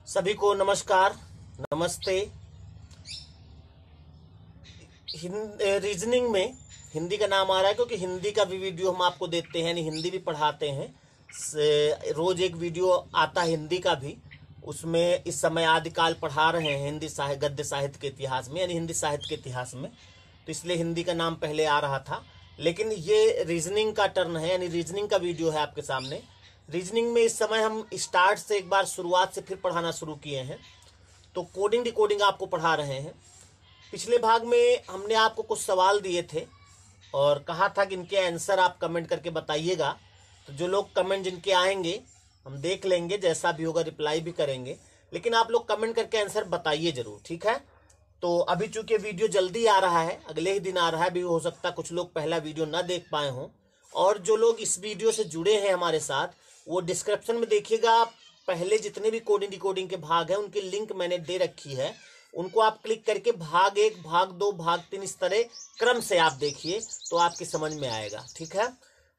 सभी को नमस्कार, नमस्ते। रीजनिंग में हिंदी का नाम आ रहा है क्योंकि हिंदी का भी वीडियो हम आपको देते हैं, यानी हिंदी भी पढ़ाते हैं। रोज एक वीडियो आता है हिंदी का भी। उसमें इस समय आदिकाल पढ़ा रहे हैं हिंदी साहित्य, गद्य साहित्य के इतिहास में, यानी हिंदी साहित्य के इतिहास में। तो इसलिए हिंदी का नाम पहले आ रहा था, लेकिन ये रीजनिंग का टर्न है, यानी रीजनिंग का वीडियो है आपके सामने। रीजनिंग में इस समय हम स्टार्ट से एक बार शुरुआत से फिर पढ़ाना शुरू किए हैं। तो कोडिंग डिकोडिंग आपको पढ़ा रहे हैं। पिछले भाग में हमने आपको कुछ सवाल दिए थे और कहा था कि इनके आंसर आप कमेंट करके बताइएगा। तो जो लोग कमेंट जिनके आएंगे हम देख लेंगे, जैसा भी होगा रिप्लाई भी करेंगे, लेकिन आप लोग कमेंट करके आंसर बताइए जरूर, ठीक है। तो अभी चूंकि वीडियो जल्दी आ रहा है, अगले ही दिन आ रहा है, भी हो सकता है कुछ लोग पहला वीडियो ना देख पाए हों। और जो लोग इस वीडियो से जुड़े हैं हमारे साथ, वो डिस्क्रिप्शन में देखिएगा, पहले जितने भी कोडिंग डिकोडिंग के भाग हैं उनकी लिंक मैंने दे रखी है। उनको आप क्लिक करके भाग 1, भाग 2, भाग 3 इस तरह क्रम से आप देखिए तो आपकी समझ में आएगा, ठीक है।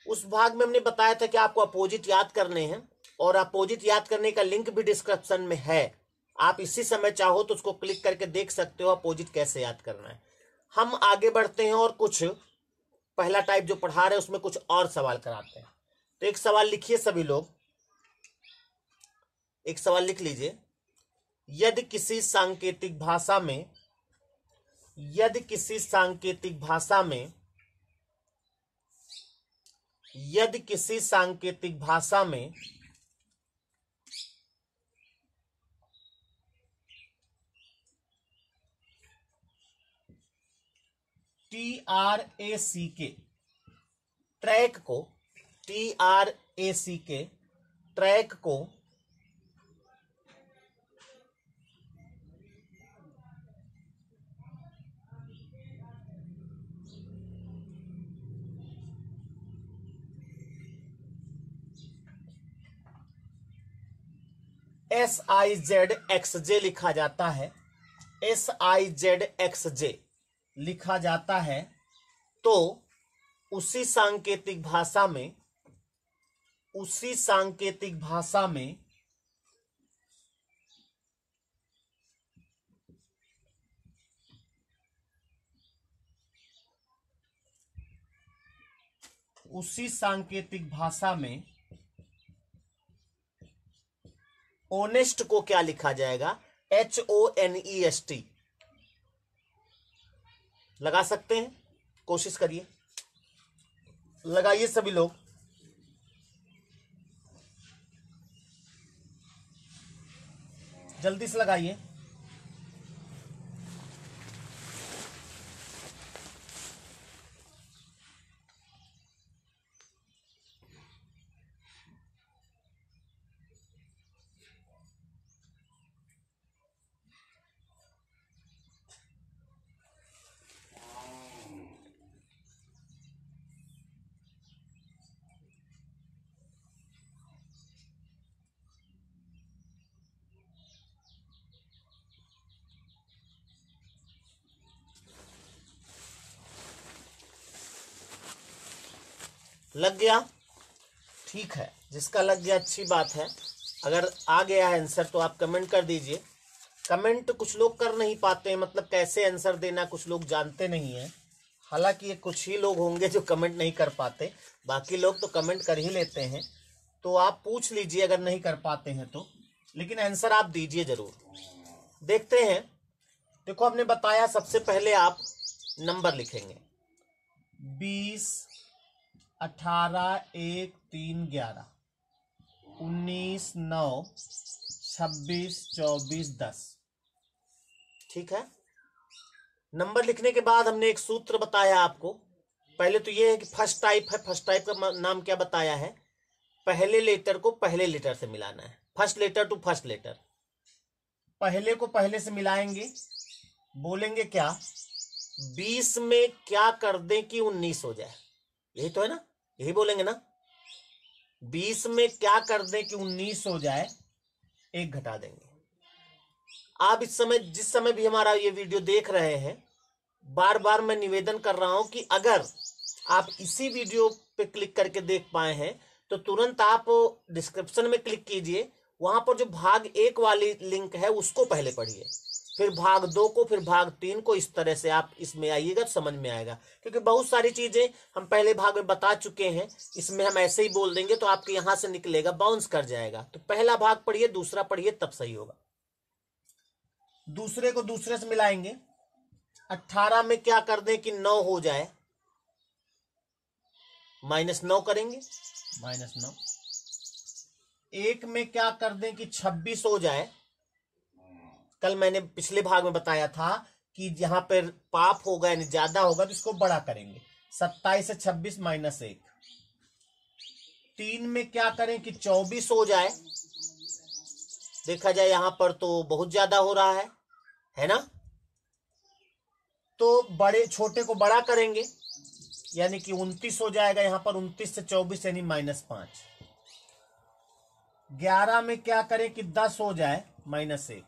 उस भाग में हमने बताया था कि आपको अपोजिट याद करने हैं और अपोजिट याद करने का लिंक भी डिस्क्रिप्शन में है। आप इसी समय चाहो तो उसको क्लिक करके देख सकते हो अपोजिट कैसे याद करना है। हम आगे बढ़ते हैं और कुछ पहला टाइप जो पढ़ा रहे हैं उसमें कुछ और सवाल कराते हैं। तो एक सवाल लिखिए सभी लोग, एक सवाल लिख लीजिए। यदि किसी सांकेतिक भाषा में यदि किसी सांकेतिक भाषा में यदि किसी सांकेतिक भाषा में TRAC ट्रैक को TRAC ट्रैक को SIZXJ लिखा जाता है, SIZXJ लिखा जाता है, तो उसी सांकेतिक भाषा में उसी सांकेतिक भाषा में उसी सांकेतिक भाषा में ऑनेस्ट को क्या लिखा जाएगा? HONEST लगा सकते हैं, कोशिश करिए, लगाइए सभी लोग। जल्दी से लगाइए। लग गया? ठीक है, जिसका लग गया अच्छी बात है। अगर आ गया है आंसर तो आप कमेंट कर दीजिए। कमेंट कुछ लोग कर नहीं पाते हैं, मतलब कैसे आंसर देना कुछ लोग जानते नहीं हैं। हालांकि ये कुछ ही लोग होंगे जो कमेंट नहीं कर पाते, बाकी लोग तो कमेंट कर ही लेते हैं। तो आप पूछ लीजिए अगर नहीं कर पाते हैं तो, लेकिन आंसर आप दीजिए जरूर। देखते हैं। देखो, हमने बताया सबसे पहले आप नंबर लिखेंगे 20, 18, 1, 3, 11, 19, 9, 26, 24, 10, ठीक है। नंबर लिखने के बाद हमने एक सूत्र बताया आपको। पहले तो ये है कि फर्स्ट टाइप है, फर्स्ट टाइप का नाम क्या बताया है? पहले लेटर को पहले लेटर से मिलाना है, first letter to first letter. पहले को पहले से मिलाएंगे, बोलेंगे क्या? 20 में क्या कर दें कि 19 हो जाए, यही तो है ना, यही बोलेंगे ना। 20 में क्या कर दें कि 19 हो जाए, 1 घटा देंगे। आप इस समय जिस समय भी हमारा ये वीडियो देख रहे हैं, बार बार मैं निवेदन कर रहा हूं कि अगर आप इसी वीडियो पे क्लिक करके देख पाए हैं तो तुरंत आप डिस्क्रिप्शन में क्लिक कीजिए, वहां पर जो भाग 1 वाली लिंक है उसको पहले पढ़िए, फिर भाग 2 को, फिर भाग 3 को। इस तरह से आप इसमें आइएगा तो समझ में आएगा, क्योंकि बहुत सारी चीजें हम पहले भाग में बता चुके हैं। इसमें हम ऐसे ही बोल देंगे तो आपके यहां से निकलेगा, बाउंस कर जाएगा। तो पहला भाग पढ़िए, दूसरा पढ़िए, तब सही होगा। दूसरे को दूसरे से मिलाएंगे। 18 में क्या कर दें कि 9 हो जाए, -9 करेंगे, -9। 1 में क्या कर दें कि 26 हो जाए। कल मैंने पिछले भाग में बताया था कि यहां पर पाप होगा यानी ज्यादा होगा तो इसको बड़ा करेंगे। 27 से 26 -1। 3 में क्या करें कि 24 हो जाए। देखा जाए यहां पर तो बहुत ज्यादा हो रहा है ना। तो बड़े छोटे को बड़ा करेंगे यानी कि 29 हो जाएगा। यहां पर 29 से 24 यानी -5। 11 में क्या करें कि 10 हो जाए, -1।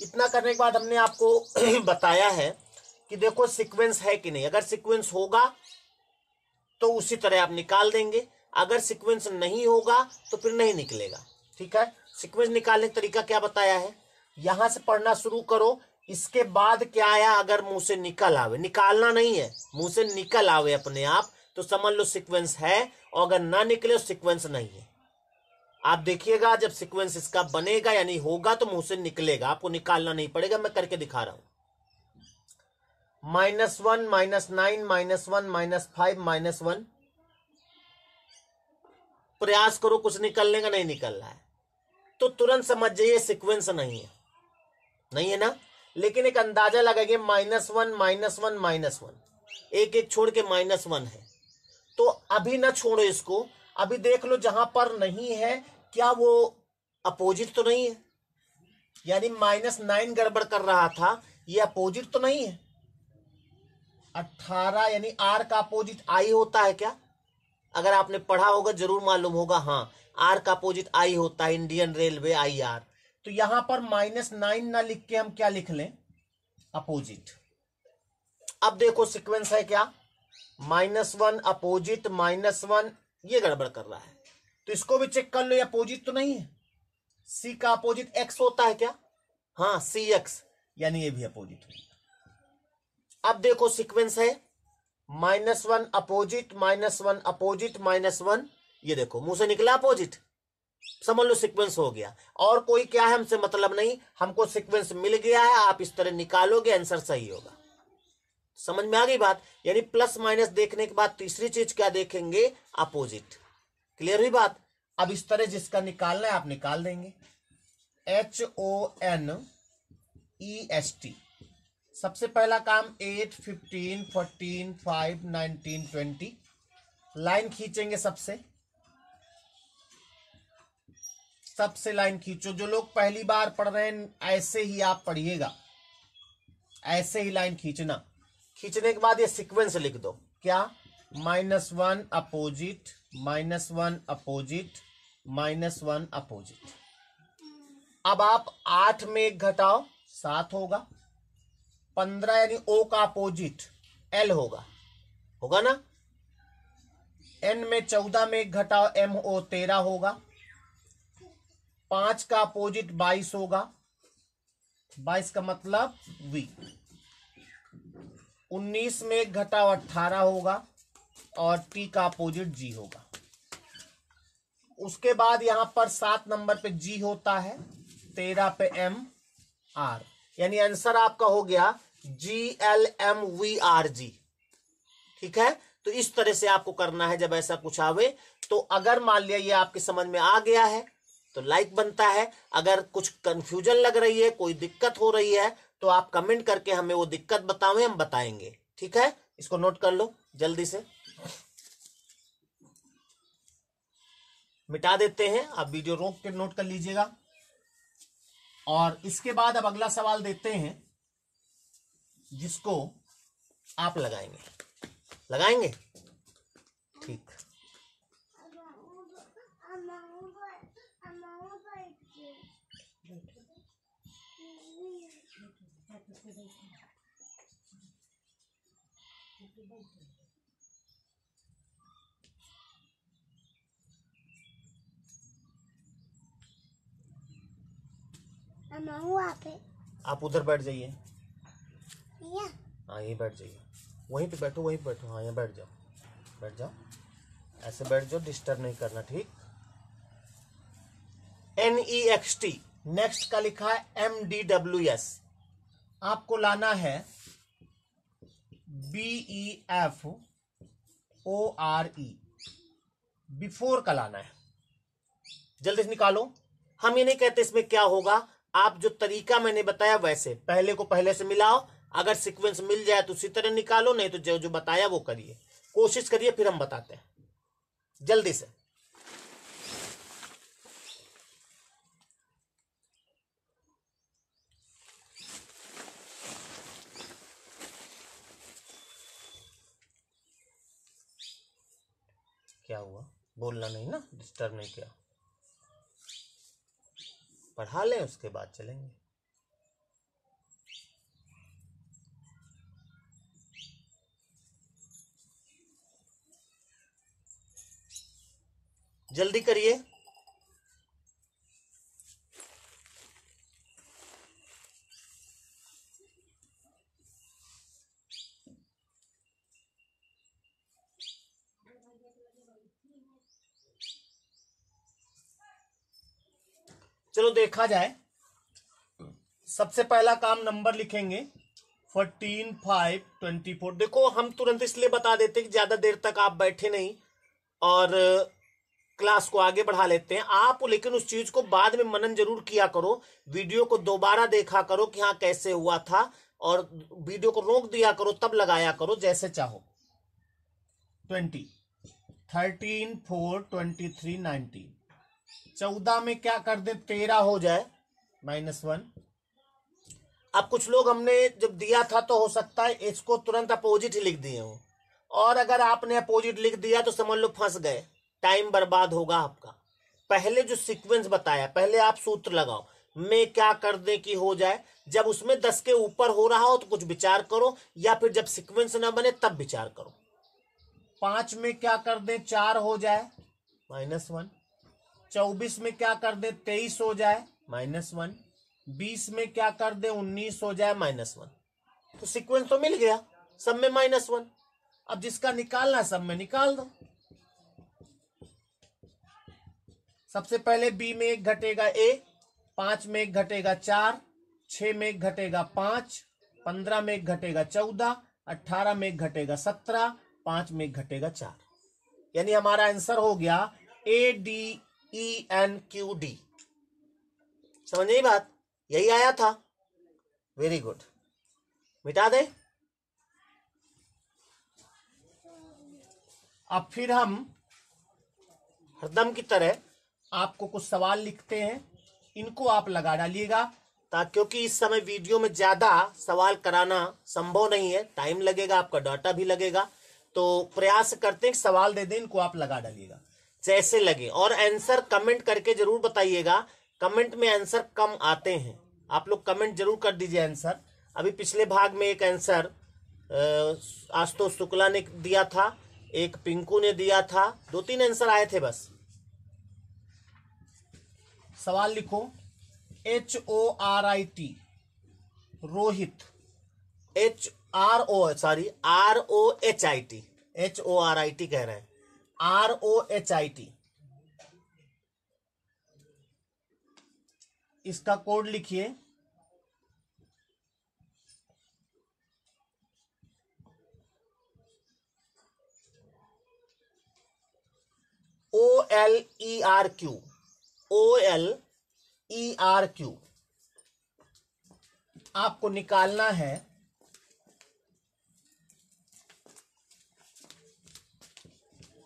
इतना करने के बाद हमने आपको बताया है कि देखो सीक्वेंस है कि नहीं। अगर सीक्वेंस होगा तो उसी तरह आप निकाल देंगे, अगर सीक्वेंस नहीं होगा तो फिर नहीं निकलेगा। ठीक है, सीक्वेंस निकालने का तरीका क्या बताया है, यहां से पढ़ना शुरू करो। इसके बाद क्या आया, अगर मुंह से निकल आवे, निकालना नहीं है, मुंह से निकल आवे अपने आप, तो समझ लो सीक्वेंस है। और अगर ना निकले तो सीक्वेंस नहीं है। आप देखिएगा जब सीक्वेंस इसका बनेगा यानी होगा तो मुंह से निकलेगा, आपको निकालना नहीं पड़ेगा। मैं करके दिखा रहा हूं। -1 -9 -1 -5 -1। प्रयास करो कुछ निकलने का, नहीं निकल रहा है तो तुरंत समझ जाइए सीक्वेंस नहीं है, नहीं है ना। लेकिन एक अंदाजा लगाइए, -1 -1 -1, एक एक छोड़ के -1 है। तो अभी ना छोड़ो इसको, अभी देख लो जहां पर नहीं है क्या वो अपोजिट तो नहीं है, यानी -9 गड़बड़ कर रहा था, ये अपोजिट तो नहीं है। 18 यानी आर का अपोजिट आई होता है क्या, अगर आपने पढ़ा होगा जरूर मालूम होगा। हाँ, आर का अपोजिट आई होता है, इंडियन रेलवे IR। तो यहां पर -9 ना लिख के हम क्या लिख लें, अपोजिट। अब देखो सीक्वेंस है क्या, -1 अपोजिट -1, ये गड़बड़ कर रहा है तो इसको भी चेक कर लो, ये अपोजिट तो नहीं है। सी का अपोजिट एक्स होता है क्या, हाँ CX, यानी ये भी अपोजिट हुई। अब देखो सीक्वेंस है -1 अपोजिट -1 अपोजिट -1, ये देखो मुंह से निकला अपोजिट, समझ लो सीक्वेंस हो गया। और कोई क्या है हमसे मतलब नहीं, हमको सीक्वेंस मिल गया है, आप इस तरह निकालोगे आंसर सही होगा। समझ में आ गई बात, यानी प्लस माइनस देखने के बाद तीसरी चीज क्या देखेंगे, अपोजिट। क्लियर हुई बात। अब इस तरह जिसका निकालना है आप निकाल देंगे। HONEST, सबसे पहला काम 8 15 14 5 19 20, लाइन खींचेंगे सबसे लाइन खींचो। जो लोग पहली बार पढ़ रहे हैं ऐसे ही आप पढ़िएगा, ऐसे ही लाइन खींचना। खींचने के बाद ये सीक्वेंस लिख दो, क्या, -1 अपोजिट -1 अपोजिट -1 अपोजिट। अब आप 8 में 1 घटाओ 7 होगा। 15 यानी O का अपोजिट L होगा ना। N में 14 में 1 घटाओ MO 13 होगा। 5 का अपोजिट 22 होगा, 22 का मतलब V। 19 में 1 घटाओ 18 होगा और T का अपोजिट G होगा। उसके बाद यहां पर 7 नंबर पे G होता है, 13 पे M R, यानी आंसर आपका हो गया GLMVRG। ठीक है, तो इस तरह से आपको करना है जब ऐसा कुछ आवे। तो अगर मान लिया ये आपके समझ में आ गया है तो लाइक बनता है। अगर कुछ कंफ्यूजन लग रही है, कोई दिक्कत हो रही है तो आप कमेंट करके हमें वो दिक्कत बताओ, हम बताएंगे। ठीक है, इसको नोट कर लो जल्दी से, मिटा देते हैं। आप वीडियो रोक के नोट कर लीजिएगा। और इसके बाद अब अगला सवाल देते हैं जिसको आप लगाएंगे। ठीक, आप उधर बैठ जाइए। हाँ यहीं बैठ जाइए, वहीं पे बैठो, वहीं पे बैठो। हाँ यहाँ बैठ जाओ, बैठ जाओ, ऐसे बैठ जाओ, डिस्टर्ब नहीं करना, ठीक। NEXT, नेक्स्ट का लिखा है MDWS, आपको लाना है BEFORE, बिफोर का लाना है। जल्दी से निकालो। हम ये नहीं कहते इसमें क्या होगा, आप जो तरीका मैंने बताया वैसे पहले को पहले से मिलाओ, अगर सीक्वेंस मिल जाए तो उसी तरह निकालो, नहीं तो जो जो बताया वो करिए, कोशिश करिए, फिर हम बताते हैं जल्दी से। क्या हुआ, बोलना नहीं ना, डिस्टर्ब नहीं किया, पढ़ा लें उसके बाद चलेंगे। जल्दी करिए। चलो देखा जाए, सबसे पहला काम नंबर लिखेंगे 14, 5, 24। देखो हम तुरंत इसलिए बता देते कि ज्यादा देर तक आप बैठे नहीं और क्लास को आगे बढ़ा लेते हैं आप, लेकिन उस चीज को बाद में मनन जरूर किया करो, वीडियो को दोबारा देखा करो कि हाँ कैसे हुआ था, और वीडियो को रोक दिया करो तब लगाया करो, जैसे चाहो। 20, 13, 4, 23, 19, 14 में क्या कर दे, 13 हो जाए, -1। अब कुछ लोग हमने जब दिया था तो हो सकता है इसको तुरंत अपोजिट ही लिख दिए हो, और अगर आपने अपोजिट लिख दिया तो समझ लो फंस गए, टाइम बर्बाद होगा आपका। पहले जो सीक्वेंस बताया, पहले आप सूत्र लगाओ, मैं क्या कर दे कि हो जाए, जब उसमें 10 के ऊपर हो रहा हो तो कुछ विचार करो, या फिर जब सीक्वेंस ना बने तब विचार करो। 5 में क्या कर दे, 4 हो जाए, -1। 24 में क्या कर दे, 23 हो जाए, -1। 20 में क्या कर दे, 19 हो जाए, -1। तो सीक्वेंस तो मिल गया, सब में -1। अब जिसका निकालना सब में निकाल दो। सबसे पहले बी में 1 घटेगा a, 5 में 1 घटेगा 4, 6 में 1 घटेगा 5, 15 में 1 घटेगा 14, 18 में 1 घटेगा 17, 5 में 1 घटेगा 4। यानी हमारा आंसर हो गया ADENQD। समझ नहीं बात, यही आया था। वेरी गुड, मिटा दे। अब फिर हम हरदम की तरह आपको कुछ सवाल लिखते हैं, इनको आप लगा डालिएगा, ताकि क्योंकि इस समय वीडियो में ज्यादा सवाल कराना संभव नहीं है, टाइम लगेगा, आपका डाटा भी लगेगा, तो प्रयास करते हैं सवाल दे दें, इनको आप लगा डालिएगा जैसे लगे। और आंसर कमेंट करके जरूर बताइएगा, कमेंट में आंसर कम आते हैं, आप लोग कमेंट जरूर कर दीजिए आंसर। अभी पिछले भाग में एक आंसर आशुतोष शुक्ला ने दिया था, एक पिंकू ने दिया था, 2-3 आंसर आए थे बस। सवाल लिखो, HORIT, रोहित, ROHIT, HORIT कह रहे हैं, ROHIT, इसका कोड लिखिए, OLERQ। आपको निकालना है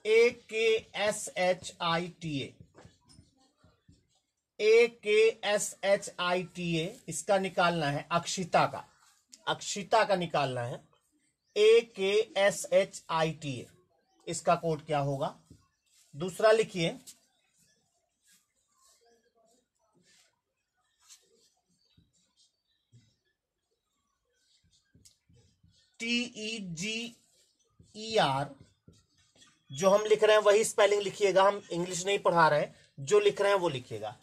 AKSHITA, इसका निकालना है अक्षिता का निकालना है AKSHITA, इसका कोड क्या होगा। दूसरा लिखिए, TEGER, जो हम लिख रहे हैं वही स्पेलिंग लिखिएगा, हम इंग्लिश नहीं पढ़ा रहे हैं, जो लिख रहे हैं वो लिखिएगा।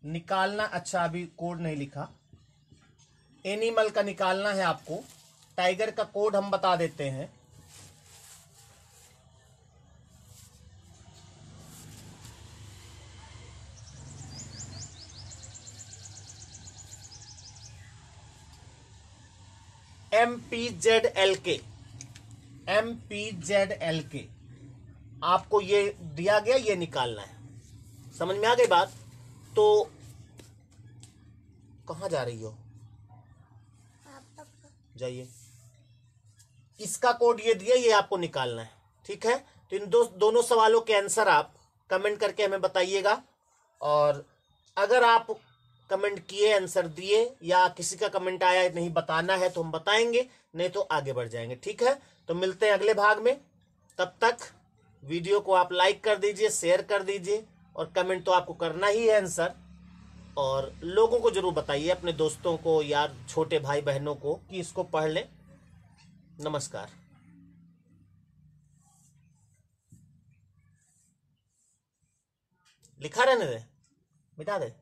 निकालना, अच्छा अभी कोड नहीं लिखा, एनिमल का निकालना है आपको। टाइगर का कोड हम बता देते हैं। MPZLK, MPZLK आपको ये दिया गया, ये निकालना है। समझ में आ गई बात? तो कहाँ जा रही हो? जाइए। इसका कोड ये दिया, ये आपको निकालना है, ठीक है। तो इन दोनों सवालों के आंसर आप कमेंट करके हमें बताइएगा। और अगर आप कमेंट किए, आंसर दिए, या किसी का कमेंट आया नहीं बताना है तो हम बताएंगे, नहीं तो आगे बढ़ जाएंगे, ठीक है। तो मिलते हैं अगले भाग में। तब तक वीडियो को आप लाइक कर दीजिए, शेयर कर दीजिए, और कमेंट तो आपको करना ही है आंसर। और लोगों को जरूर बताइए, अपने दोस्तों को या छोटे भाई बहनों को, कि इसको पढ़ लें। नमस्कार। लिखा रहने दे, मिटा दे,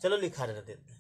चलो लिखा रहने दे।